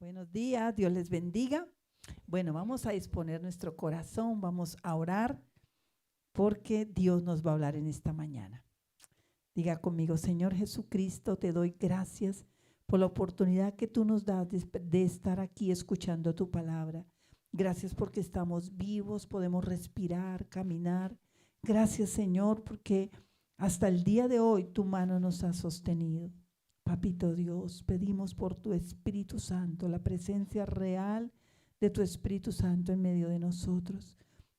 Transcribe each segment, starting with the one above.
Buenos días, Dios les bendiga. Bueno, vamos a disponer nuestro corazón, vamos a orar porque Dios nos va a hablar en esta mañana. Diga conmigo, Señor Jesucristo, te doy gracias por la oportunidad que tú nos das de estar aquí escuchando tu palabra. Gracias porque estamos vivos, podemos respirar, caminar. Gracias, Señor, porque hasta el día de hoy tu mano nos ha sostenido. Papito Dios, pedimos por tu Espíritu Santo, la presencia real de tu Espíritu Santo en medio de nosotros.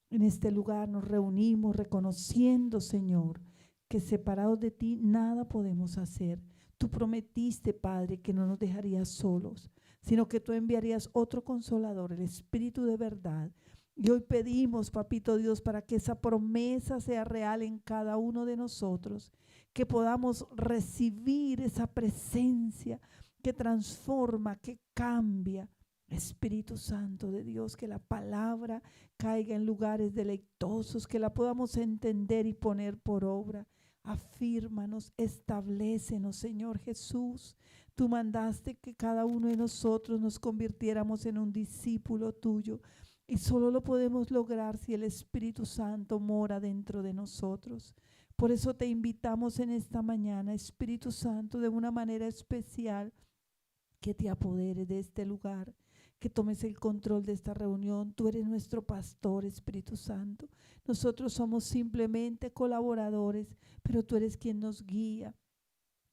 En este lugar nos reunimos reconociendo, Señor, que separados de ti nada podemos hacer. Tú prometiste, Padre, que no nos dejarías solos, sino que tú enviarías otro consolador, el Espíritu de verdad. Y hoy pedimos, Papito Dios, para que esa promesa sea real en cada uno de nosotros, que podamos recibir esa presencia que transforma, que cambia. Espíritu Santo de Dios, que la palabra caiga en lugares deleitosos, que la podamos entender y poner por obra. Afírmanos, establécenos, Señor Jesús. Tú mandaste que cada uno de nosotros nos convirtiéramos en un discípulo tuyo. Y solo lo podemos lograr si el Espíritu Santo mora dentro de nosotros. Por eso te invitamos en esta mañana, Espíritu Santo, de una manera especial, que te apoderes de este lugar, que tomes el control de esta reunión. Tú eres nuestro pastor, Espíritu Santo. Nosotros somos simplemente colaboradores, pero tú eres quien nos guía,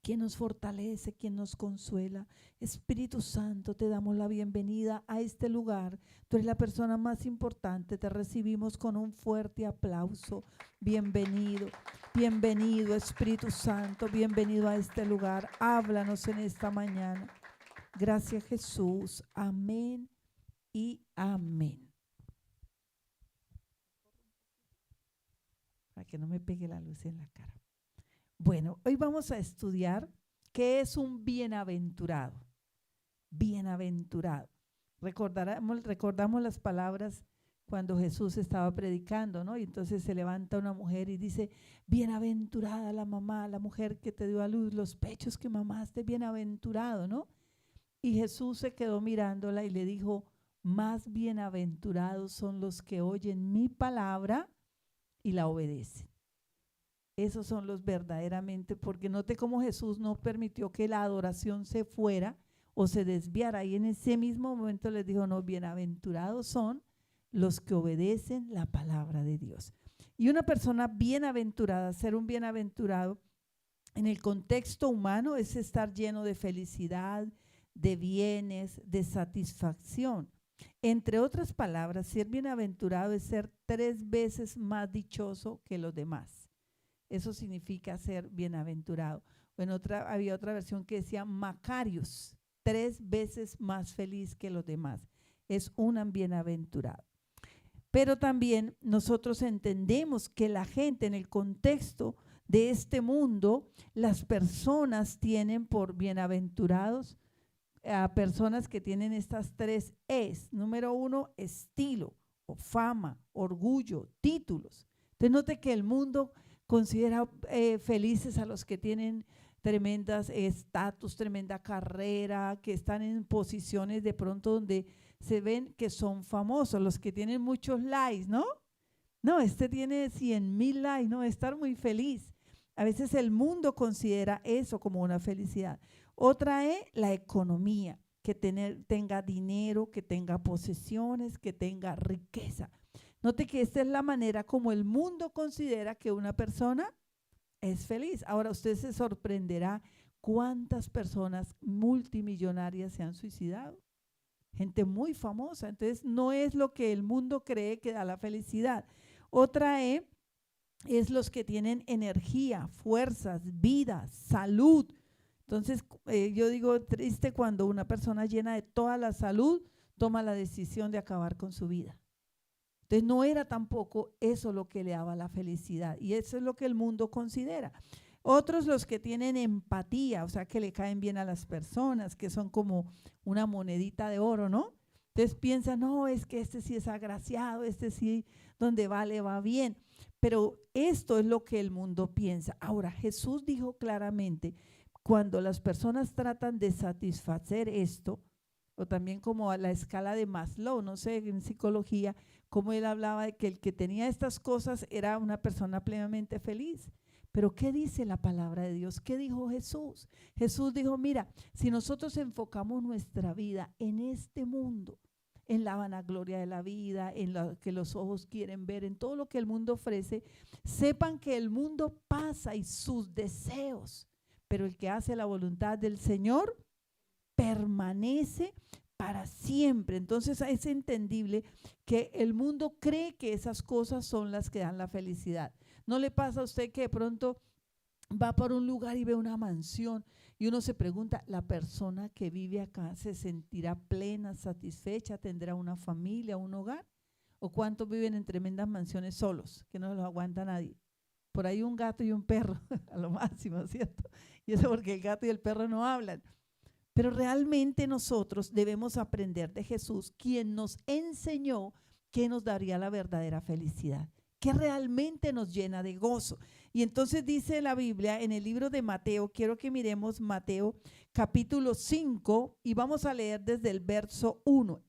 quien nos fortalece, quien nos consuela. Espíritu Santo, te damos la bienvenida a este lugar. Tú eres la persona más importante. Te recibimos con un fuerte aplauso. Bienvenido, bienvenido Espíritu Santo, bienvenido a este lugar. Háblanos en esta mañana. Gracias Jesús. Amén y amén. Para que no me pegue la luz en la cara. Bueno, hoy vamos a estudiar qué es un bienaventurado. Bienaventurado. Recordamos las palabras cuando Jesús estaba predicando, ¿no? Y entonces se levanta una mujer y dice, bienaventurada la mamá, la mujer que te dio a luz, los pechos que mamaste, bienaventurado, ¿no? Y Jesús se quedó mirándola y le dijo, más bienaventurados son los que oyen mi palabra y la obedecen. Esos son los verdaderamente, porque note cómo Jesús no permitió que la adoración se fuera o se desviara. Y en ese mismo momento les dijo, no, bienaventurados son los que obedecen la palabra de Dios. Y una persona bienaventurada, ser un bienaventurado, en el contexto humano es estar lleno de felicidad, de bienes, de satisfacción. Entre otras palabras, ser bienaventurado es ser 3 veces más dichoso que los demás. Eso significa ser bienaventurado. Había otra versión que decía Macarios, 3 veces más feliz que los demás. Es un bienaventurado. Pero también nosotros entendemos que la gente en el contexto de este mundo, las personas tienen por bienaventurados a personas que tienen estas 3 Es. Número 1, estilo o fama, orgullo, títulos. Entonces note que el mundo considera felices a los que tienen tremendas estatus, tremenda carrera, que están en posiciones de pronto donde se ven que son famosos, los que tienen muchos likes, ¿no? No, este tiene 100,000 likes, no, estar muy feliz. A veces el mundo considera eso como una felicidad. Otra es la economía, que tenga dinero, que tenga posesiones, que tenga riqueza. Note que esta es la manera como el mundo considera que una persona es feliz. Ahora usted se sorprenderá cuántas personas multimillonarias se han suicidado. Gente muy famosa. Entonces no es lo que el mundo cree que da la felicidad. Otra es los que tienen energía, fuerzas, vida, salud. Entonces yo digo, triste cuando una persona llena de toda la salud toma la decisión de acabar con su vida. Entonces no era tampoco eso lo que le daba la felicidad, y eso es lo que el mundo considera. Otros, los que tienen empatía, o sea, que le caen bien a las personas, que son como una monedita de oro, ¿no? Entonces piensan, no, es que este sí es agraciado, este sí, donde va le va bien. Pero esto es lo que el mundo piensa. Ahora, Jesús dijo claramente, cuando las personas tratan de satisfacer esto, o también como a la escala de Maslow, no sé, en psicología, como él hablaba de que el que tenía estas cosas era una persona plenamente feliz. Pero ¿qué dice la palabra de Dios? ¿Qué dijo Jesús? Jesús dijo, mira, si nosotros enfocamos nuestra vida en este mundo, en la vanagloria de la vida, en lo que los ojos quieren ver, en todo lo que el mundo ofrece, sepan que el mundo pasa y sus deseos, pero el que hace la voluntad del Señor permanece para siempre. Entonces es entendible que el mundo cree que esas cosas son las que dan la felicidad. ¿No le pasa a usted que de pronto va por un lugar y ve una mansión y uno se pregunta, ¿la persona que vive acá se sentirá plena, satisfecha, tendrá una familia, un hogar? ¿O cuántos viven en tremendas mansiones solos, que no los aguanta nadie? Por ahí un gato y un perro, a lo máximo, ¿cierto? Y eso porque el gato y el perro no hablan. Pero realmente nosotros debemos aprender de Jesús, quien nos enseñó que nos daría la verdadera felicidad, que realmente nos llena de gozo. Y entonces dice la Biblia en el libro de Mateo, quiero que miremos Mateo capítulo 5 y vamos a leer desde el verso 1.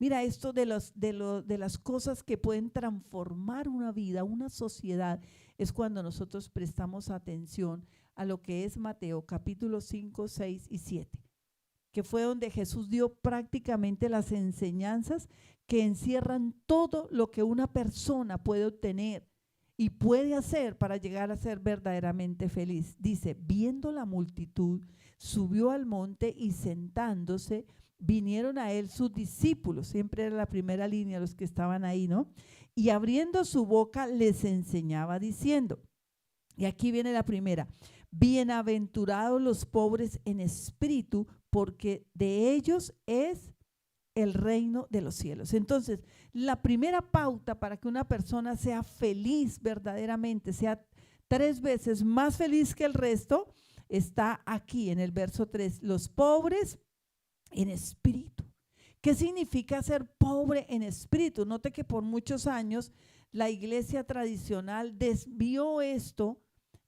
Mira, esto de las cosas que pueden transformar una vida, una sociedad, es cuando nosotros prestamos atención a lo que es Mateo capítulo 5, 6 y 7, que fue donde Jesús dio prácticamente las enseñanzas que encierran todo lo que una persona puede obtener y puede hacer para llegar a ser verdaderamente feliz. Dice, viendo la multitud, subió al monte y sentándose, vinieron a él sus discípulos, siempre era la primera línea los que estaban ahí, ¿no? Y abriendo su boca les enseñaba diciendo, y aquí viene la primera, bienaventurados los pobres en espíritu, porque de ellos es el reino de los cielos. Entonces, la primera pauta para que una persona sea feliz verdaderamente, sea 3 veces más feliz que el resto, está aquí en el verso 3, los pobres en espíritu. ¿Qué significa ser pobre en espíritu? Note que por muchos años la iglesia tradicional desvió esto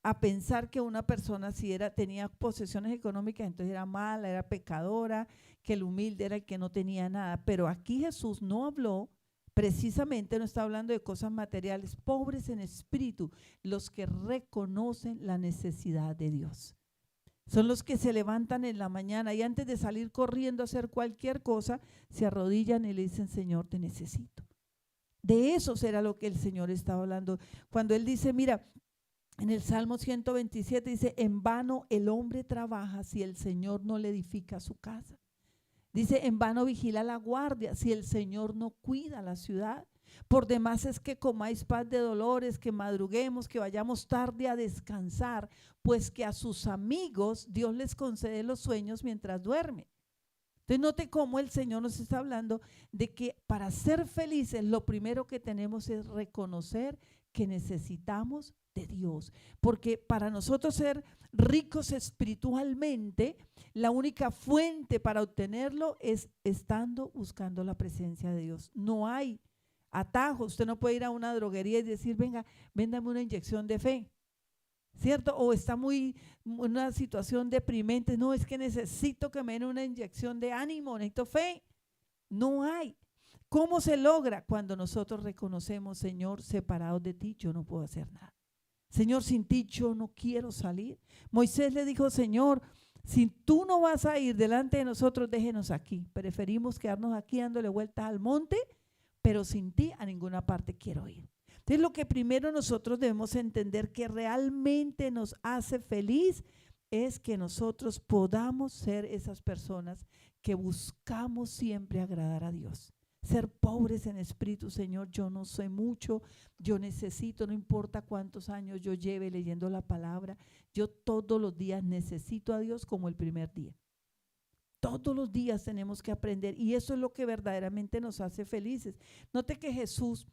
a pensar que una persona si tenía posesiones económicas, entonces era mala, era pecadora, que el humilde era el que no tenía nada. Pero aquí Jesús no habló, precisamente no está hablando de cosas materiales, pobres en espíritu, los que reconocen la necesidad de Dios. Son los que se levantan en la mañana y antes de salir corriendo a hacer cualquier cosa, se arrodillan y le dicen, Señor, te necesito. De eso será lo que el Señor estaba hablando. Cuando Él dice, mira, en el Salmo 127 dice, en vano el hombre trabaja si el Señor no le edifica su casa. Dice, en vano vigila la guardia si el Señor no cuida la ciudad. Por demás es que comáis paz de dolores, que madruguemos, que vayamos tarde a descansar, pues que a sus amigos Dios les concede los sueños mientras duermen. Entonces note cómo el Señor nos está hablando de que para ser felices lo primero que tenemos es reconocer que necesitamos de Dios, porque para nosotros ser ricos espiritualmente, la única fuente para obtenerlo es estando buscando la presencia de Dios. No hay atajos. Usted no puede ir a una droguería y decir, venga, véndame una inyección de fe, ¿cierto? O está en una situación deprimente, no, es que necesito que me den una inyección de ánimo, necesito fe. No hay. ¿Cómo se logra? Cuando nosotros reconocemos, Señor, separados de ti, yo no puedo hacer nada. Señor, sin ti yo no quiero salir. Moisés le dijo, Señor, si tú no vas a ir delante de nosotros, déjenos aquí. Preferimos quedarnos aquí dándole vueltas al monte, pero sin ti a ninguna parte quiero ir. Entonces lo que primero nosotros debemos entender que realmente nos hace feliz es que nosotros podamos ser esas personas que buscamos siempre agradar a Dios. Ser pobres en espíritu, Señor, yo no sé mucho, yo necesito, no importa cuántos años yo lleve leyendo la palabra, yo todos los días necesito a Dios como el primer día. Todos los días tenemos que aprender y eso es lo que verdaderamente nos hace felices. Note que Jesús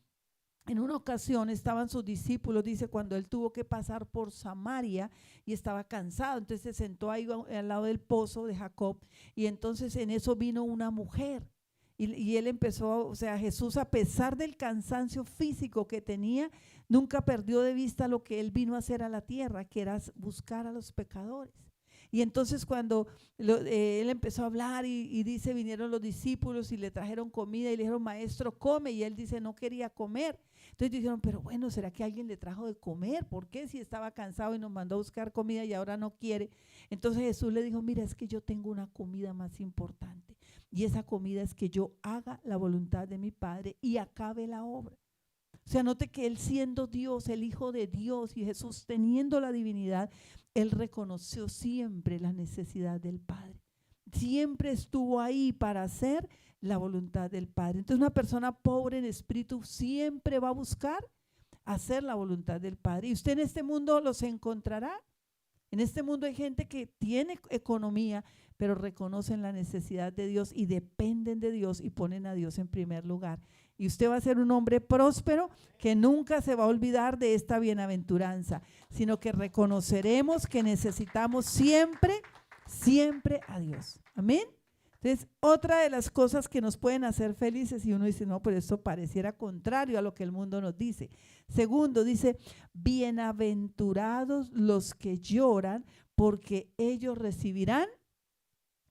en una ocasión estaban sus discípulos, dice, cuando él tuvo que pasar por Samaria y estaba cansado, entonces se sentó ahí al lado del pozo de Jacob y entonces en eso vino una mujer. Y él empezó, o sea, Jesús a pesar del cansancio físico que tenía, nunca perdió de vista lo que él vino a hacer a la tierra, que era buscar a los pecadores. Y entonces cuando él empezó a hablar y dice, vinieron los discípulos y le trajeron comida y le dijeron, maestro, come. Y él dice, no quería comer. Entonces dijeron, pero bueno, ¿será que alguien le trajo de comer? ¿Por qué si estaba cansado y nos mandó a buscar comida y ahora no quiere? Entonces Jesús le dijo, mira, es que yo tengo una comida más importante. Y esa comida es que yo haga la voluntad de mi Padre y acabe la obra. O sea, note que él siendo Dios, el Hijo de Dios, y Jesús teniendo la divinidad, él reconoció siempre la necesidad del Padre. Siempre estuvo ahí para hacer la voluntad del Padre. Entonces una persona pobre en espíritu siempre va a buscar hacer la voluntad del Padre. Y usted en este mundo los encontrará. En este mundo hay gente que tiene economía, pero reconocen la necesidad de Dios y dependen de Dios y ponen a Dios en primer lugar. Y usted va a ser un hombre próspero que nunca se va a olvidar de esta bienaventuranza, sino que reconoceremos que necesitamos siempre, siempre a Dios. Amén. Entonces, otra de las cosas que nos pueden hacer felices, y uno dice, no, pero esto pareciera contrario a lo que el mundo nos dice. Segundo, dice, bienaventurados los que lloran, porque ellos recibirán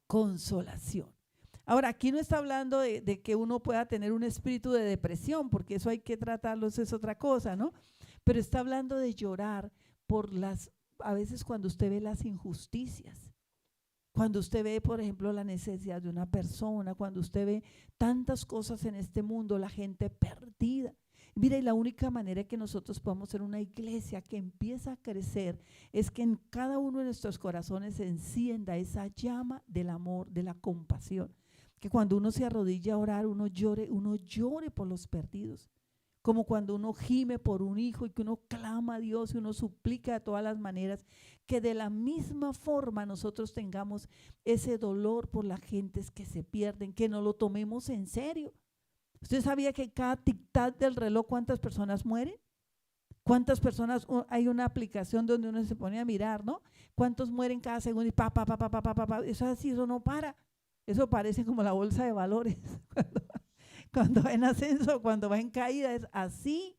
consolación. Ahora, aquí no está hablando de que uno pueda tener un espíritu de depresión, porque eso hay que tratarlo, eso es otra cosa, ¿no? Pero está hablando de llorar por a veces cuando usted ve las injusticias. Cuando usted ve, por ejemplo, la necesidad de una persona, cuando usted ve tantas cosas en este mundo, la gente perdida. Mira, y la única manera que nosotros podemos ser una iglesia que empieza a crecer es que en cada uno de nuestros corazones se encienda esa llama del amor, de la compasión. Que cuando uno se arrodilla a orar, uno llore por los perdidos. Como cuando uno gime por un hijo y que uno clama a Dios y uno suplica de todas las maneras, que de la misma forma nosotros tengamos ese dolor por las gentes que se pierden, que no lo tomemos en serio. ¿Usted sabía que cada tic-tac del reloj cuántas personas mueren? ¿Cuántas personas? Hay una aplicación donde uno se pone a mirar, ¿no? ¿Cuántos mueren cada segundo? Y eso es así, eso no para. Eso parece como la bolsa de valores. Cuando va en ascenso, cuando va en caída, es así.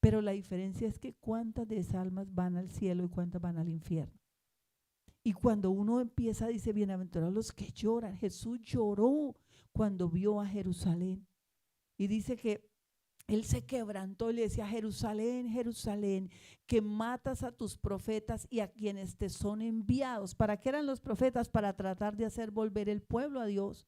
Pero la diferencia es que cuántas de esas almas van al cielo y cuántas van al infierno. Y cuando uno empieza, dice, bienaventurados los que lloran. Jesús lloró cuando vio a Jerusalén. Y dice que él se quebrantó y le decía, Jerusalén, Jerusalén, que matas a tus profetas y a quienes te son enviados. ¿Para qué eran los profetas? Para tratar de hacer volver el pueblo a Dios.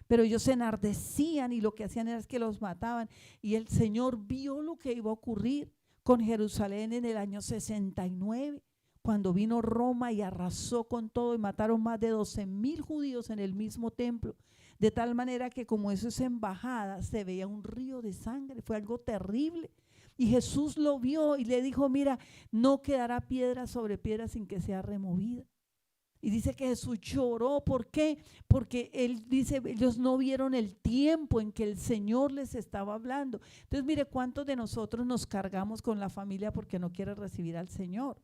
Pero ellos se enardecían y lo que hacían era que los mataban. Y el Señor vio lo que iba a ocurrir con Jerusalén en el año 69, cuando vino Roma y arrasó con todo y mataron más de 12,000 judíos en el mismo templo. De tal manera que como eso es embajada, se veía un río de sangre. Fue algo terrible. Y Jesús lo vio y le dijo, mira, no quedará piedra sobre piedra sin que sea removida. Y dice que Jesús lloró. ¿Por qué? Porque él dice, ellos no vieron el tiempo en que el Señor les estaba hablando. Entonces, mire cuántos de nosotros nos cargamos con la familia porque no quiere recibir al Señor.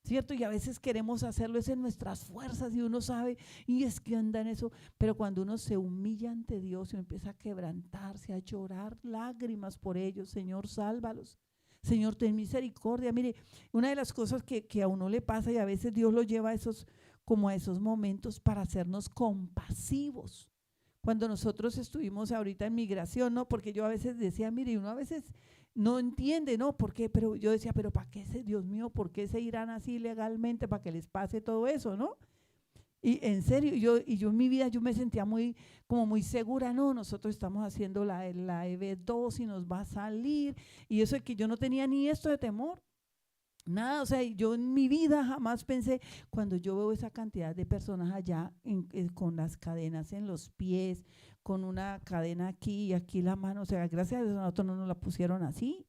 ¿Cierto? Y a veces queremos hacerlo es en nuestras fuerzas y uno sabe, y es que anda en eso. Pero cuando uno se humilla ante Dios y empieza a quebrantarse, a llorar lágrimas por ellos, Señor, sálvalos. Señor, ten misericordia. Mire, una de las cosas que a uno le pasa y a veces Dios lo lleva a como a esos momentos para hacernos compasivos. Cuando nosotros estuvimos ahorita en migración, ¿no? Porque yo a veces decía, mire, uno a veces no entiende, ¿no? ¿Por qué? Pero yo decía, pero ¿para qué Dios mío, por qué se irán así legalmente para que les pase todo eso, ¿no? Y en serio, yo en mi vida yo me sentía muy segura, no, nosotros estamos haciendo la EB2 y nos va a salir, y eso es que yo no tenía ni esto de temor, nada, o sea, yo en mi vida jamás pensé, cuando yo veo esa cantidad de personas allá con las cadenas en los pies, con una cadena aquí y aquí la mano, o sea, gracias a Dios a nosotros no nos la pusieron así,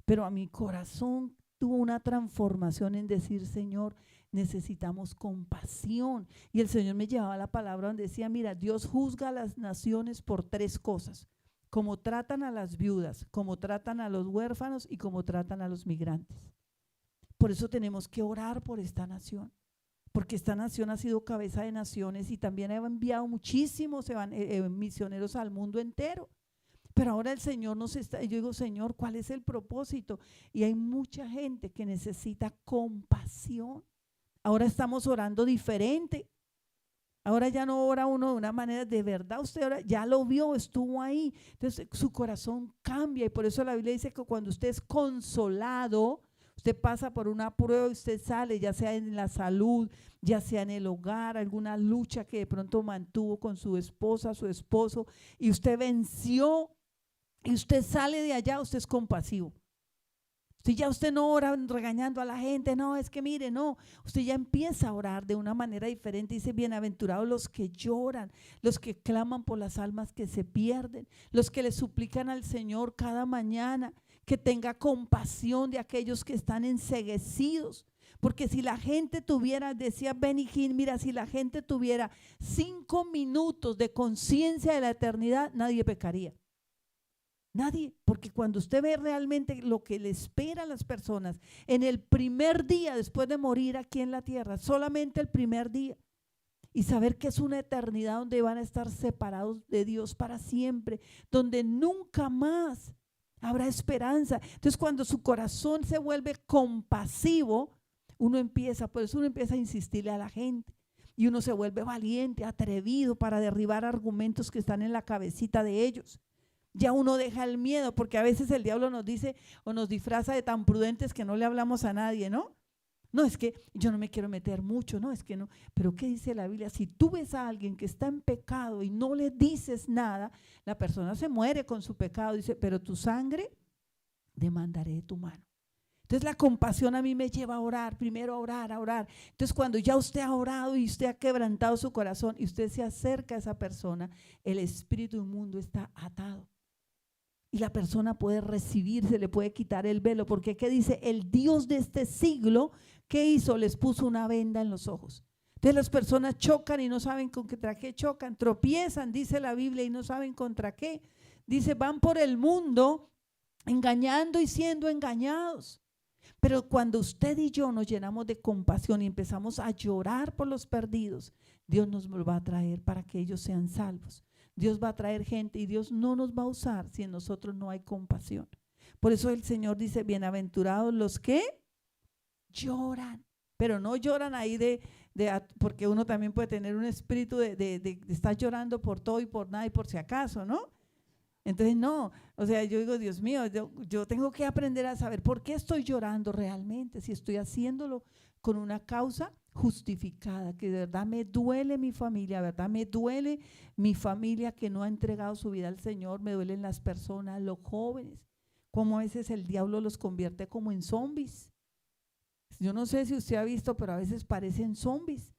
pero a mi corazón tuvo una transformación en decir, Señor, necesitamos compasión. Y el Señor me llevaba la palabra donde decía, mira, Dios juzga a las naciones por 3 cosas: como tratan a las viudas, como tratan a los huérfanos y como tratan a los migrantes. Por eso tenemos que orar por esta nación, porque esta nación ha sido cabeza de naciones y también ha enviado muchísimos misioneros al mundo entero. Pero ahora el Señor yo digo, Señor, ¿cuál es el propósito? Y hay mucha gente que necesita compasión. Ahora estamos orando diferente. Ahora ya no ora uno de una manera, de verdad usted ahora ya lo vio, estuvo ahí. Entonces su corazón cambia y por eso la Biblia dice que cuando usted es consolado, usted pasa por una prueba y usted sale, ya sea en la salud, ya sea en el hogar, alguna lucha que de pronto mantuvo con su esposa, su esposo, y usted venció y usted sale de allá, usted es compasivo. Si ya usted no ora regañando a la gente, no, es que mire, no, usted ya empieza a orar de una manera diferente. Dice, bienaventurados los que lloran, los que claman por las almas que se pierden, los que le suplican al Señor cada mañana, que tenga compasión de aquellos que están enceguecidos. Porque si la gente tuviera, decía Benny Hinn, mira, si la gente tuviera 5 minutos de conciencia de la eternidad, nadie pecaría. Nadie, porque cuando usted ve realmente lo que le espera a las personas en el primer día después de morir aquí en la tierra, solamente el primer día, y saber que es una eternidad donde van a estar separados de Dios para siempre, donde nunca más habrá esperanza. Entonces cuando su corazón se vuelve compasivo, por eso uno empieza a insistirle a la gente. Y uno se vuelve valiente, atrevido para derribar argumentos que están en la cabecita de ellos. Ya uno deja el miedo, porque a veces el diablo nos dice o nos disfraza de tan prudentes que no le hablamos a nadie, ¿no? No, es que yo no me quiero meter mucho, no, es que no. Pero ¿qué dice la Biblia? Si tú ves a alguien que está en pecado y no le dices nada, la persona se muere con su pecado. Dice, pero tu sangre demandaré de tu mano. Entonces la compasión a mí me lleva a orar, primero a orar, a orar. Entonces cuando ya usted ha orado y usted ha quebrantado su corazón y usted se acerca a esa persona, el espíritu inmundo está atado. Y la persona puede recibir, se le puede quitar el velo, porque ¿qué dice? El Dios de este siglo, ¿qué hizo? Les puso una venda en los ojos. Entonces las personas chocan y no saben contra qué chocan, tropiezan, dice la Biblia, y no saben contra qué. Dice, van por el mundo engañando y siendo engañados. Pero cuando usted y yo nos llenamos de compasión y empezamos a llorar por los perdidos, Dios nos va a traer para que ellos sean salvos. Dios va a traer gente y Dios no nos va a usar si en nosotros no hay compasión. Por eso el Señor dice, bienaventurados los que lloran, pero no lloran ahí porque uno también puede tener un espíritu de estar llorando por todo y por nada y por si acaso, ¿no? Entonces no, o sea, yo digo, Dios mío, yo tengo que aprender a saber por qué estoy llorando realmente, si estoy haciéndolo con una causa justificada, que de verdad me duele mi familia, de verdad me duele mi familia que no ha entregado su vida al Señor, me duelen las personas, los jóvenes, como a veces el diablo los convierte como en zombies. Yo no sé si usted ha visto, pero a veces parecen zombies.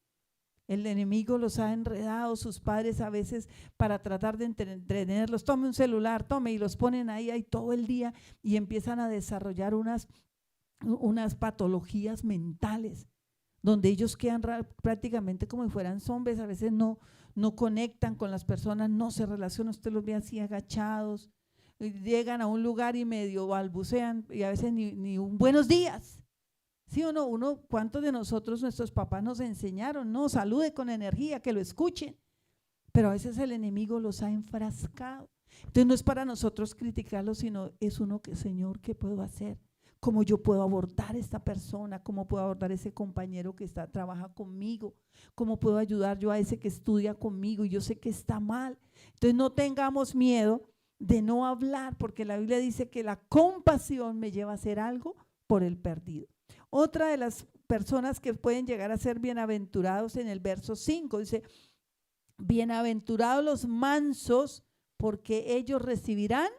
El enemigo los ha enredado, sus padres a veces para tratar de entretenerlos, tome un celular, tome, y los ponen ahí todo el día y empiezan a desarrollar unas patologías mentales, donde ellos quedan prácticamente como si fueran zombies, a veces no conectan con las personas, no se relacionan, usted los ve así agachados, llegan a un lugar y medio balbucean y a veces ni un buenos días. ¿Sí o no? ¿Cuántos de nosotros, nuestros papás nos enseñaron? No, salude con energía, que lo escuchen. Pero a veces el enemigo los ha enfrascado. Entonces no es para nosotros criticarlos, sino es uno que, Señor, ¿qué puedo hacer? ¿Cómo yo puedo abordar a esta persona? ¿Cómo puedo abordar a ese compañero que trabaja conmigo? ¿Cómo puedo ayudar yo a ese que estudia conmigo y yo sé que está mal? Entonces no tengamos miedo de no hablar, porque la Biblia dice que la compasión me lleva a hacer algo por el perdido. Otra de las personas que pueden llegar a ser bienaventurados en el verso 5 dice, bienaventurados los mansos, porque ellos recibirán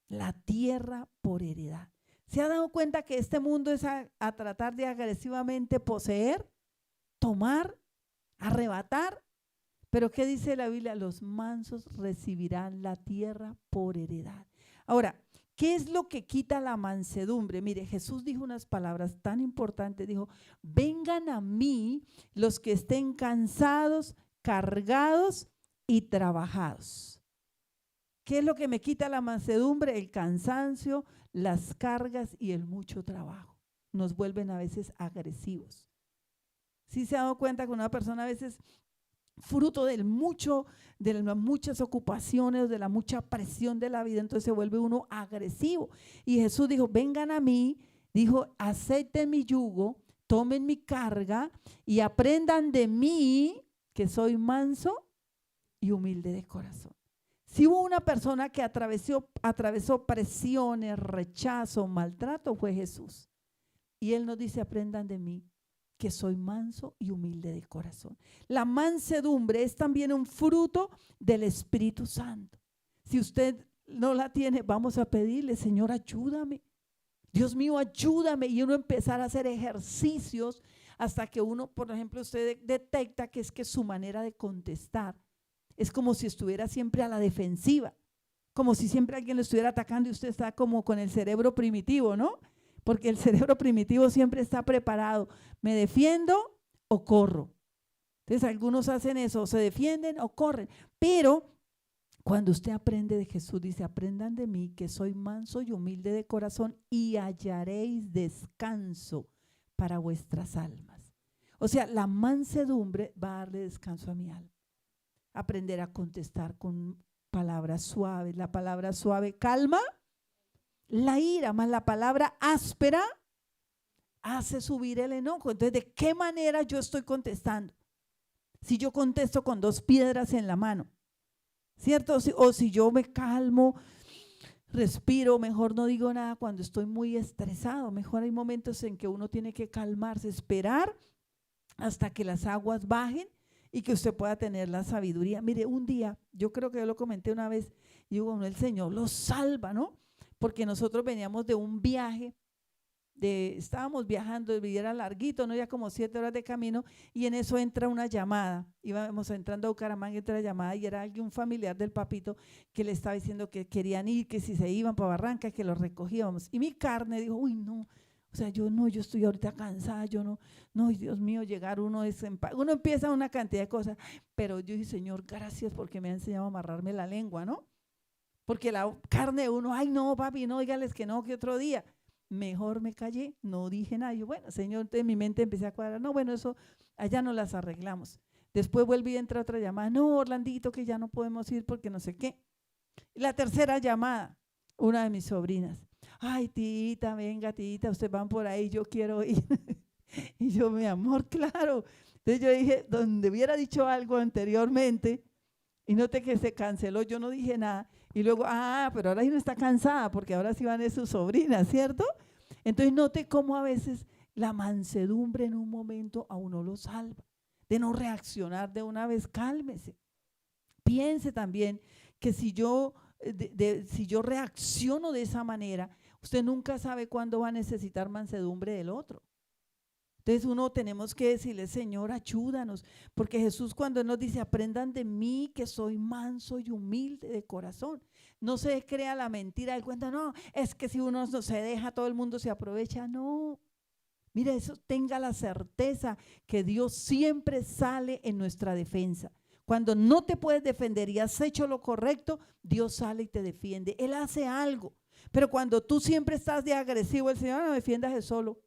la tierra por heredad. ¿Se ha dado cuenta que este mundo es a tratar de agresivamente poseer, tomar, arrebatar? Pero ¿qué dice la Biblia? Los mansos recibirán la tierra por heredad. Ahora, ¿qué es lo que quita la mansedumbre? Mire, Jesús dijo unas palabras tan importantes, dijo, vengan a mí los que estén cansados, cargados y trabajados. ¿Qué es lo que me quita la mansedumbre? El cansancio, las cargas y el mucho trabajo. Nos vuelven a veces agresivos. ¿Sí se ha dado cuenta que una persona a veces, fruto de las muchas ocupaciones, de la mucha presión de la vida, entonces se vuelve uno agresivo? Y Jesús dijo, vengan a mí, dijo, acepten mi yugo, tomen mi carga y aprendan de mí, que soy manso y humilde de corazón. Si hubo una persona que atravesó presiones, rechazo, maltrato, fue Jesús. Y Él nos dice, aprendan de mí, que soy manso y humilde de corazón. La mansedumbre es también un fruto del Espíritu Santo. Si usted no la tiene, vamos a pedirle, Señor, ayúdame. Dios mío, ayúdame. Y uno empezar a hacer ejercicios hasta que uno, por ejemplo, usted detecta que es que su manera de contestar es como si estuviera siempre a la defensiva, como si siempre alguien lo estuviera atacando y usted está como con el cerebro primitivo, ¿no? Porque el cerebro primitivo siempre está preparado. ¿Me defiendo o corro? Entonces algunos hacen eso, se defienden o corren. Pero cuando usted aprende de Jesús, dice, aprendan de mí que soy manso y humilde de corazón y hallaréis descanso para vuestras almas. O sea, la mansedumbre va a darle descanso a mi alma. Aprender a contestar con palabras suaves. La palabra suave calma la ira, más la palabra áspera hace subir el enojo. Entonces, ¿de qué manera yo estoy contestando? Si yo contesto con 2 piedras en la mano, ¿cierto? O si yo me calmo, respiro, mejor no digo nada cuando estoy muy estresado. Mejor hay momentos en que uno tiene que calmarse, esperar hasta que las aguas bajen y que usted pueda tener la sabiduría. Mire, un día, yo creo que yo lo comenté una vez, y digo, bueno, el Señor lo salva, ¿no? Porque nosotros veníamos de un viaje, estábamos viajando, era larguito, ¿no? Ya como 7 horas de camino, y en eso entra una llamada. Íbamos entrando a Bucaramanga, entra la llamada y era alguien, un familiar del papito, que le estaba diciendo que querían ir, que si se iban para Barranca, que los recogíamos. Y mi carne dijo, uy, no. O sea, yo estoy ahorita cansada, no, Dios mío, llegar uno empieza una cantidad de cosas, pero yo dije, Señor, gracias porque me ha enseñado a amarrarme la lengua, ¿no? Porque la carne de uno, ay no, papi, no, dígales que no, que otro día. Mejor me callé, no dije nada. Yo, bueno, Señor, en mi mente empecé a cuadrar, no, bueno, eso allá no las arreglamos. Después vuelve y entra otra llamada, no, Orlandito, que ya no podemos ir porque no sé qué. La tercera llamada, una de mis sobrinas, ay, tita, venga, tita, ustedes van por ahí, yo quiero ir. Y yo, mi amor, claro. Entonces yo dije, donde hubiera dicho algo anteriormente, y noté que se canceló, yo no dije nada. Y luego, pero ahora sí no está cansada, porque ahora sí van a sus sobrinas, ¿cierto? Entonces note cómo a veces la mansedumbre en un momento a uno lo salva. De no reaccionar de una vez, cálmese. Piense también que si yo reacciono de esa manera, usted nunca sabe cuándo va a necesitar mansedumbre del otro. Entonces uno tenemos que decirle, Señor, ayúdanos, porque Jesús cuando nos dice, aprendan de mí que soy manso y humilde de corazón. No se crea la mentira del cuento, no, es que si uno no se deja, todo el mundo se aprovecha. No, mira, eso tenga la certeza que Dios siempre sale en nuestra defensa. Cuando no te puedes defender y has hecho lo correcto, Dios sale y te defiende. Él hace algo, pero cuando tú siempre estás de agresivo, el Señor no defienda solo.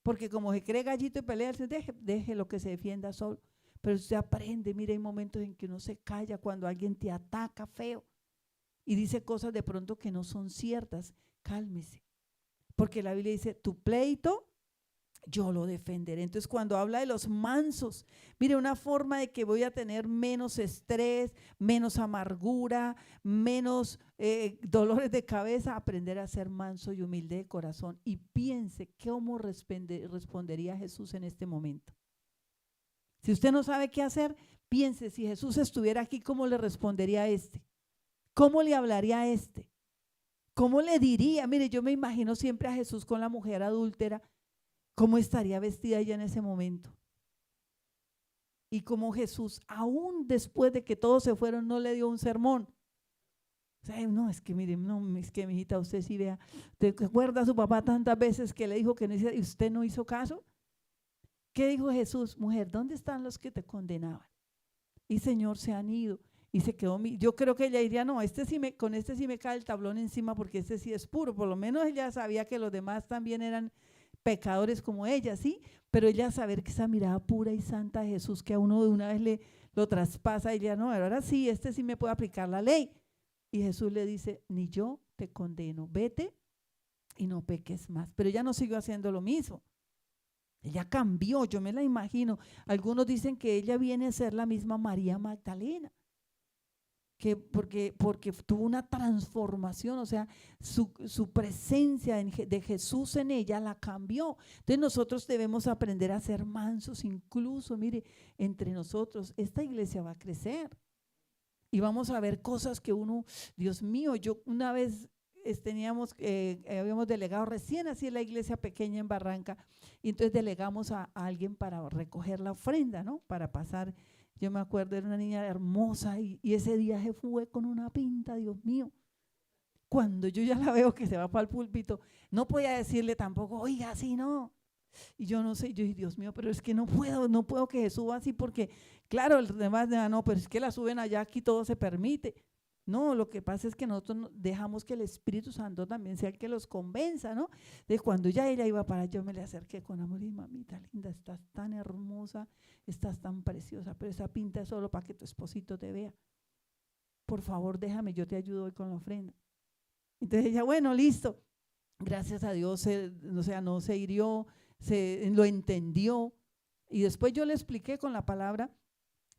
Porque como se cree gallito y pelea, deje lo que se defienda solo. Pero usted aprende, mire, hay momentos en que uno se calla cuando alguien te ataca feo y dice cosas de pronto que no son ciertas. Cálmese. Porque la Biblia dice, tu pleito, yo lo defenderé. Entonces cuando habla de los mansos, mire, una forma de que voy a tener menos estrés, menos amargura, menos dolores de cabeza, aprender a ser manso y humilde de corazón. Y piense cómo respondería Jesús en este momento. Si usted no sabe qué hacer, piense, si Jesús estuviera aquí, ¿cómo le respondería a este? ¿Cómo le hablaría a este? ¿Cómo le diría? Mire, yo me imagino siempre a Jesús con la mujer adúltera. ¿Cómo estaría vestida ella en ese momento? Y como Jesús, aún después de que todos se fueron, no le dio un sermón. O sea, no, es que mire, no, es que mijita, usted sí vea, ¿te acuerda a su papá tantas veces que le dijo que no hiciera y usted no hizo caso? ¿Qué dijo Jesús? Mujer, ¿dónde están los que te condenaban? Y Señor, se han ido. Y se quedó, yo creo que ella diría, no, con este sí me cae el tablón encima porque este sí es puro. Por lo menos ella sabía que los demás también eran pecadores como ella, ¿sí? Pero ella saber que esa mirada pura y santa de Jesús que a uno de una vez lo traspasa, y ella no, ahora sí, sí me puede aplicar la ley. Y Jesús le dice, ni yo te condeno, vete y no peques más. Pero ella no siguió haciendo lo mismo. Ella cambió, yo me la imagino. Algunos dicen que ella viene a ser la misma María Magdalena, que porque tuvo una transformación, o sea, su presencia de Jesús en ella la cambió. Entonces nosotros debemos aprender a ser mansos, incluso, mire, entre nosotros. Esta iglesia va a crecer y vamos a ver cosas que uno, Dios mío, yo una vez habíamos delegado recién así en la iglesia pequeña en Barranca, y entonces delegamos a alguien para recoger la ofrenda, ¿no? Para pasar. Yo me acuerdo, era una niña hermosa y ese día se fue con una pinta, Dios mío. Cuando yo ya la veo que se va para el púlpito, no podía decirle tampoco, oiga, así no. Y yo no sé, yo dije, Dios mío, pero es que no puedo que se suba así porque, claro, el demás, no, pero es que la suben allá, aquí todo se permite. No, lo que pasa es que nosotros dejamos que el Espíritu Santo también sea el que los convenza, ¿no? De cuando ya ella iba para allá, yo me le acerqué con amor y mamita linda, estás tan hermosa, estás tan preciosa, pero esa pinta es solo para que tu esposito te vea. Por favor, déjame, yo te ayudo hoy con la ofrenda. Entonces ella, bueno, listo. Gracias a Dios, o sea, no se hirió, lo entendió. Y después yo le expliqué con la palabra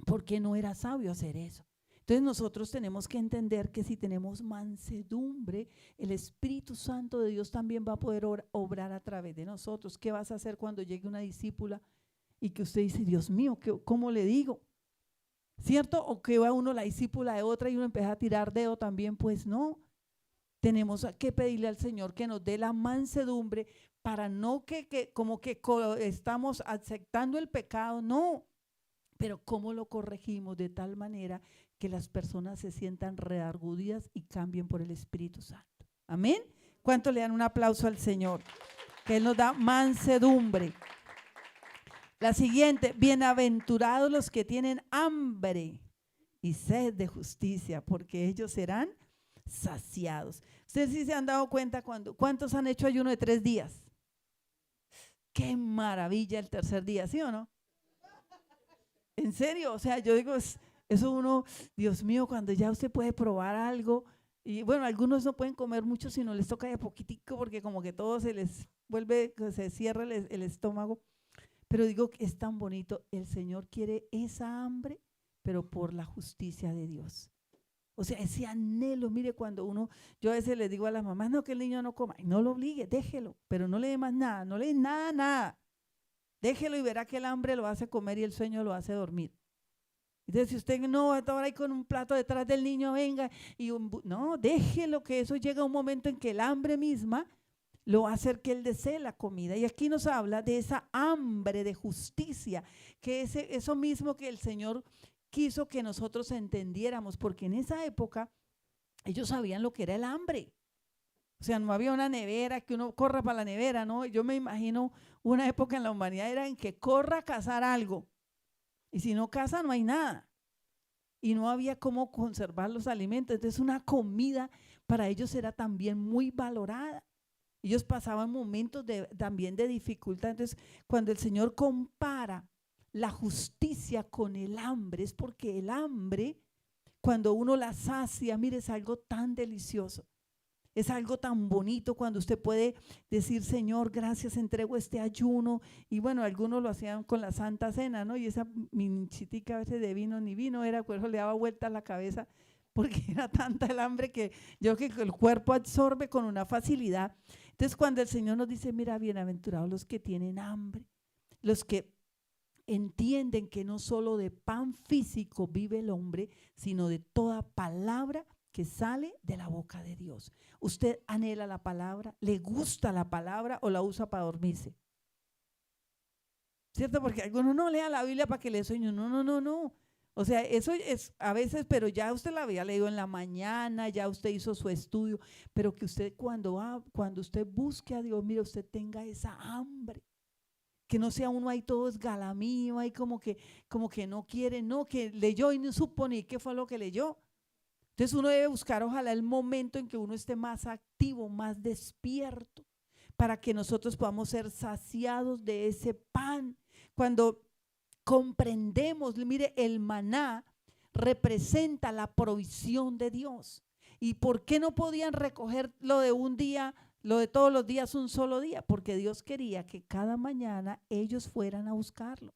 por qué no era sabio hacer eso. Entonces nosotros tenemos que entender que si tenemos mansedumbre, el Espíritu Santo de Dios también va a poder obrar a través de nosotros. ¿Qué vas a hacer cuando llegue una discípula y que usted dice, Dios mío, ¿cómo le digo? ¿Cierto? O que va uno la discípula de otra y uno empieza a tirar dedo también, pues no. Tenemos que pedirle al Señor que nos dé la mansedumbre para no como que estamos aceptando el pecado, no. Pero ¿cómo lo corregimos de tal manera que las personas se sientan redarguidas y cambien por el Espíritu Santo? Amén. ¿Cuánto le dan un aplauso al Señor? Que Él nos da mansedumbre. La siguiente, bienaventurados los que tienen hambre y sed de justicia, porque ellos serán saciados. Ustedes sí se han dado cuenta ¿cuántos han hecho ayuno de 3 días? Qué maravilla el tercer día, ¿sí o no? En serio, o sea, yo digo, eso uno, Dios mío, cuando ya usted puede probar algo, y bueno, algunos no pueden comer mucho, sino les toca de poquitico, porque como que todo se les vuelve, se cierra el estómago, pero digo que es tan bonito, el Señor quiere esa hambre, pero por la justicia de Dios. O sea, ese anhelo, mire, yo a veces le digo a las mamás, no, que el niño no coma, y no lo obligue, déjelo, pero no le dé más nada, no le dé nada. Déjelo y verá que el hambre lo hace comer y el sueño lo hace dormir. Entonces, si usted no va a estar ahí con un plato detrás del niño, venga, no, déjelo, que eso llega un momento en que el hambre misma lo va a hacer que él desee la comida. Y aquí nos habla de esa hambre de justicia, que es eso mismo que el Señor quiso que nosotros entendiéramos, porque en esa época ellos sabían lo que era el hambre. O sea, no había una nevera que uno corra para la nevera, ¿no? Yo me imagino una época en la humanidad era en que corra a cazar algo. Y si no caza, no hay nada. Y no había cómo conservar los alimentos. Entonces, una comida para ellos era también muy valorada. Ellos pasaban momentos también de dificultad. Entonces, cuando el Señor compara la justicia con el hambre, es porque el hambre, cuando uno la sacia, mire, es algo tan delicioso. Es algo tan bonito cuando usted puede decir, Señor, gracias, entrego este ayuno. Y bueno, algunos lo hacían con la Santa Cena, ¿no? Y esa minchitica a veces de vino, ni vino era, por eso le daba vuelta a la cabeza, porque era tanta el hambre que yo creo que el cuerpo absorbe con una facilidad. Entonces, cuando el Señor nos dice, mira, bienaventurados los que tienen hambre, los que entienden que no solo de pan físico vive el hombre, sino de toda palabra que sale de la boca de Dios. ¿Usted anhela la palabra? ¿Le gusta la palabra o la usa para dormirse? ¿Cierto? Porque algunos no lean la Biblia para que le sueñe. No. O sea, eso es a veces, pero ya usted la había leído en la mañana, ya usted hizo su estudio, pero que usted cuando usted busque a Dios, mire, usted tenga esa hambre. Que no sea uno ahí todo esgalamío, ahí como que no quiere, no, que leyó y no supo ni qué fue lo que leyó. Entonces uno debe buscar ojalá el momento en que uno esté más activo, más despierto, para que nosotros podamos ser saciados de ese pan. Cuando comprendemos, mire, el maná representa la provisión de Dios. ¿Y por qué no podían recogerlo de un día Lo de todos los días un solo día, porque Dios quería que cada mañana ellos fueran a buscarlo,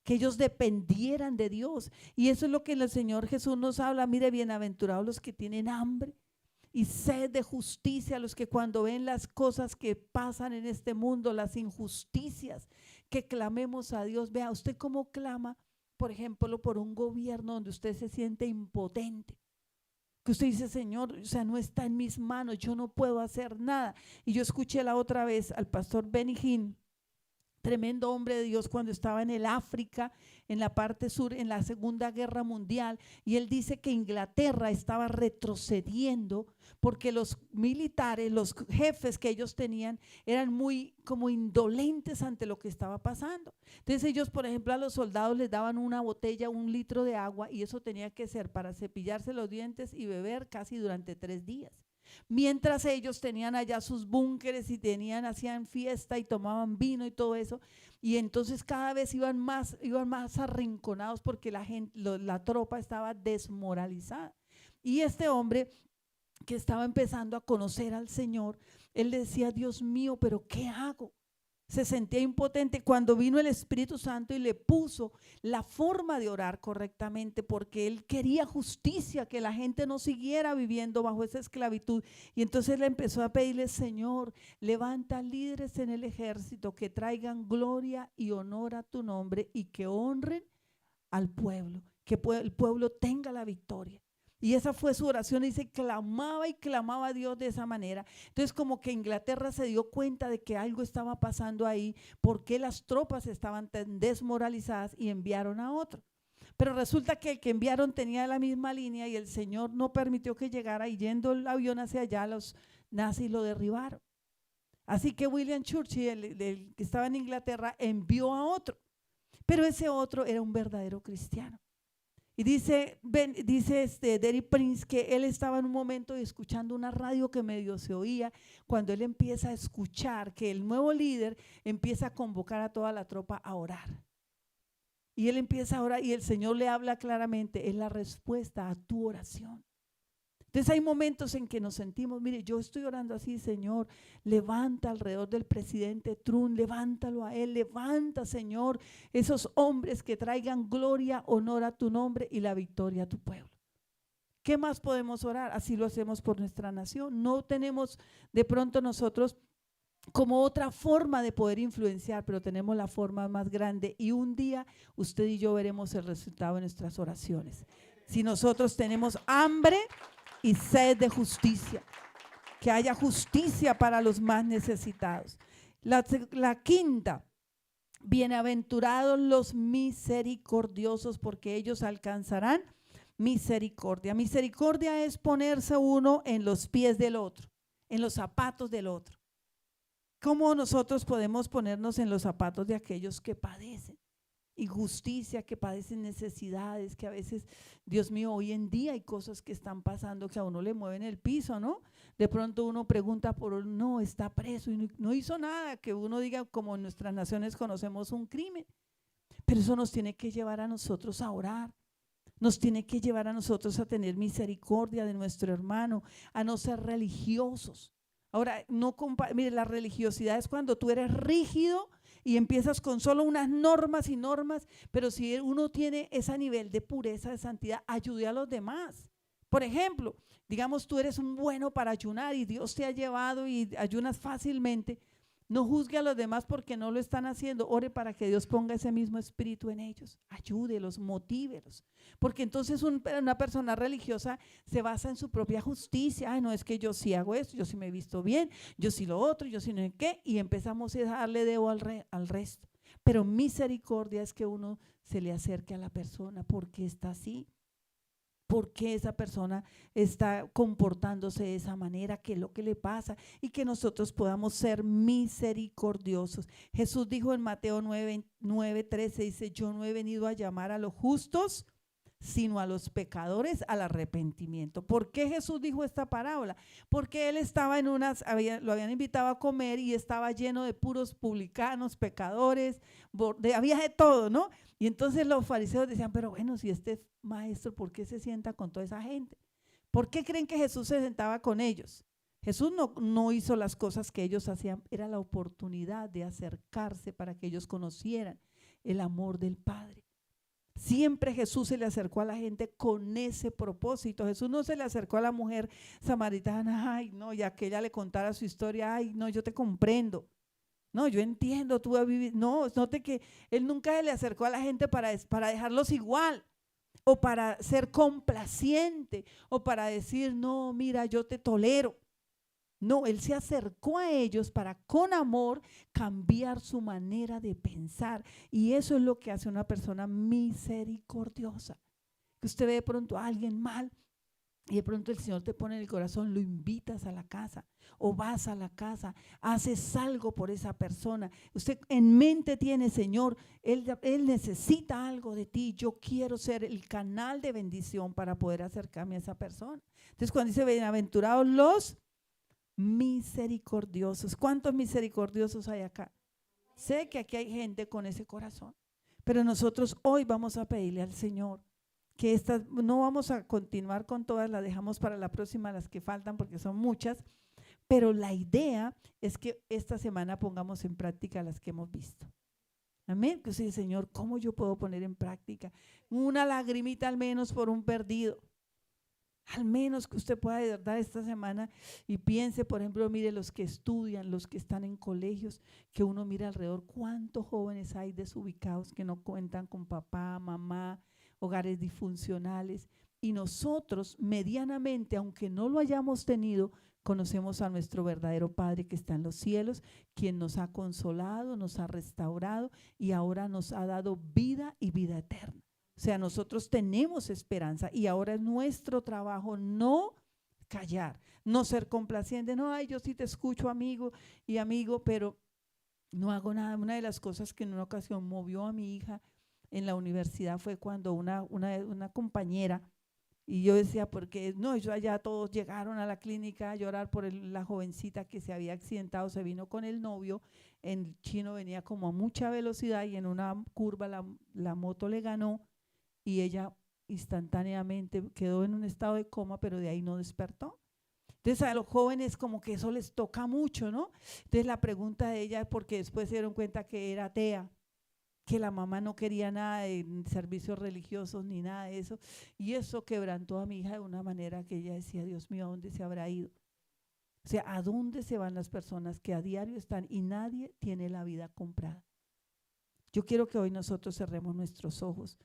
que ellos dependieran de Dios. Y eso es lo que el Señor Jesús nos habla. Mire, bienaventurados los que tienen hambre y sed de justicia, los que cuando ven las cosas que pasan en este mundo, las injusticias, que clamemos a Dios. Vea, usted cómo clama, por ejemplo, por un gobierno donde usted se siente impotente, que usted dice, Señor, o sea, no está en mis manos, yo no puedo hacer nada. Y yo escuché la otra vez al pastor Benny Hinn, tremendo hombre de Dios, cuando estaba en el África, en la parte sur, en la Segunda Guerra Mundial, y él dice que Inglaterra estaba retrocediendo porque los militares, los jefes que ellos tenían, eran muy como indolentes ante lo que estaba pasando. Entonces ellos, por ejemplo, a los soldados les daban una botella, 1 litro de agua, y eso tenía que ser para cepillarse los dientes y beber casi durante 3 días. Mientras ellos tenían allá sus búnkeres y hacían fiesta y tomaban vino y todo eso, y entonces cada vez iban más arrinconados porque la tropa estaba desmoralizada. Y este hombre que estaba empezando a conocer al Señor, él decía, Dios mío, pero ¿qué hago? Se sentía impotente cuando vino el Espíritu Santo y le puso la forma de orar correctamente, porque él quería justicia, que la gente no siguiera viviendo bajo esa esclavitud. Y entonces le empezó a pedirle, Señor, levanta líderes en el ejército que traigan gloria y honor a tu nombre y que honren al pueblo, que el pueblo tenga la victoria. Y esa fue su oración, y se clamaba y clamaba a Dios de esa manera. Entonces como que Inglaterra se dio cuenta de que algo estaba pasando ahí, porque las tropas estaban tan desmoralizadas, y enviaron a otro. Pero resulta que el que enviaron tenía la misma línea y el Señor no permitió que llegara, y yendo el avión hacia allá, los nazis lo derribaron. Así que William Churchill, el que estaba en Inglaterra, envió a otro, pero ese otro era un verdadero cristiano. Y dice Derek Prince que él estaba en un momento escuchando una radio que medio se oía, cuando él empieza a escuchar que el nuevo líder empieza a convocar a toda la tropa a orar. Y él empieza a orar y el Señor le habla claramente, es la respuesta a tu oración. Entonces hay momentos en que nos sentimos, mire, yo estoy orando así, Señor, levanta alrededor del presidente Trump, levántalo a él, levanta, Señor, esos hombres que traigan gloria, honor a tu nombre y la victoria a tu pueblo. ¿Qué más podemos orar? Así lo hacemos por nuestra nación. No tenemos de pronto nosotros como otra forma de poder influenciar, pero tenemos la forma más grande, y un día usted y yo veremos el resultado de nuestras oraciones. Si nosotros tenemos hambre y sed de justicia, que haya justicia para los más necesitados. La quinta, bienaventurados los misericordiosos, porque ellos alcanzarán misericordia. Misericordia es ponerse uno en los pies del otro, en los zapatos del otro. ¿Cómo nosotros podemos ponernos en los zapatos de aquellos que padecen injusticia, que padecen necesidades, que a veces, Dios mío, hoy en día hay cosas que están pasando que a uno le mueven el piso, ¿no? De pronto uno pregunta no, está preso y no hizo nada, que uno diga, como en nuestras naciones conocemos, un crimen. Pero eso nos tiene que llevar a nosotros a orar, nos tiene que llevar a nosotros a tener misericordia de nuestro hermano, a no ser religiosos. Ahora, mire, la religiosidad es cuando tú eres rígido y empiezas con solo unas normas y normas, pero si uno tiene ese nivel de pureza, de santidad, ayude a los demás. Por ejemplo, digamos tú eres un bueno para ayunar y Dios te ha llevado y ayunas fácilmente, no juzgue a los demás porque no lo están haciendo, ore para que Dios ponga ese mismo espíritu en ellos, ayúdelos, motívelos, porque entonces una persona religiosa se basa en su propia justicia. Ay, no, es que yo sí hago esto, yo sí me he visto bien, yo sí lo otro, yo sí no sé qué, y empezamos a darle dedo al resto. Pero misericordia es que uno se le acerque a la persona porque está así, porque esa persona está comportándose de esa manera, qué es lo que le pasa, y que nosotros podamos ser misericordiosos. Jesús dijo en Mateo 9:13, dice, yo no he venido a llamar a los justos, sino a los pecadores al arrepentimiento. ¿Por qué Jesús dijo esta parábola? Porque él estaba lo habían invitado a comer y estaba lleno de puros publicanos, pecadores, había de todo, ¿no? Y entonces los fariseos decían, pero bueno, si este maestro, ¿por qué se sienta con toda esa gente? ¿Por qué creen que Jesús se sentaba con ellos? Jesús no hizo las cosas que ellos hacían, era la oportunidad de acercarse para que ellos conocieran el amor del Padre. Siempre Jesús se le acercó a la gente con ese propósito. Jesús no se le acercó a la mujer samaritana, ay, no, y a que ella le contara su historia, ay, no, yo te comprendo. No, yo entiendo, tú has vivido. No, note que él nunca se le acercó a la gente para dejarlos igual, o para ser complaciente, o para decir, no, mira, yo te tolero. No, él se acercó a ellos para con amor cambiar su manera de pensar. Y eso es lo que hace una persona misericordiosa. Que usted ve de pronto a alguien mal y de pronto el Señor te pone en el corazón, lo invitas a la casa o vas a la casa, haces algo por esa persona. Usted en mente tiene, Señor, él necesita algo de ti. Yo quiero ser el canal de bendición para poder acercarme a esa persona. Entonces cuando dice bienaventurados los misericordiosos. ¿Cuántos misericordiosos hay acá? Sé que aquí hay gente con ese corazón, pero nosotros hoy vamos a pedirle al Señor que estas, no vamos a continuar con todas, las dejamos para la próxima, las que faltan porque son muchas, pero la idea es que esta semana pongamos en práctica las que hemos visto. Amén. Que usted, Señor, ¿cómo yo puedo poner en práctica? Una lagrimita al menos por un perdido. Al menos que usted pueda de verdad esta semana y piense, por ejemplo, mire los que estudian, los que están en colegios, que uno mira alrededor, cuántos jóvenes hay desubicados que no cuentan con papá, mamá, hogares disfuncionales. Y nosotros medianamente, aunque no lo hayamos tenido, conocemos a nuestro verdadero Padre que está en los cielos, quien nos ha consolado, nos ha restaurado y ahora nos ha dado vida y vida eterna. O sea, nosotros tenemos esperanza y ahora es nuestro trabajo no callar, no ser complaciente. No, ay, yo sí te escucho, amigo y amigo, pero no hago nada. Una de las cosas que en una ocasión movió a mi hija en la universidad fue cuando una compañera, y yo decía, porque no, ellos allá todos llegaron a la clínica a llorar por la jovencita que se había accidentado, se vino con el novio, el chino venía como a mucha velocidad y en una curva la moto le ganó y ella instantáneamente quedó en un estado de coma, pero de ahí no despertó. Entonces a los jóvenes como que eso les toca mucho, ¿no? Entonces la pregunta de ella, porque después se dieron cuenta que era atea, que la mamá no quería nada de servicios religiosos ni nada de eso, y eso quebrantó a mi hija de una manera que ella decía, Dios mío, ¿a dónde se habrá ido? O sea, ¿a dónde se van las personas que a diario están y nadie tiene la vida comprada? Yo quiero que hoy nosotros cerremos nuestros ojos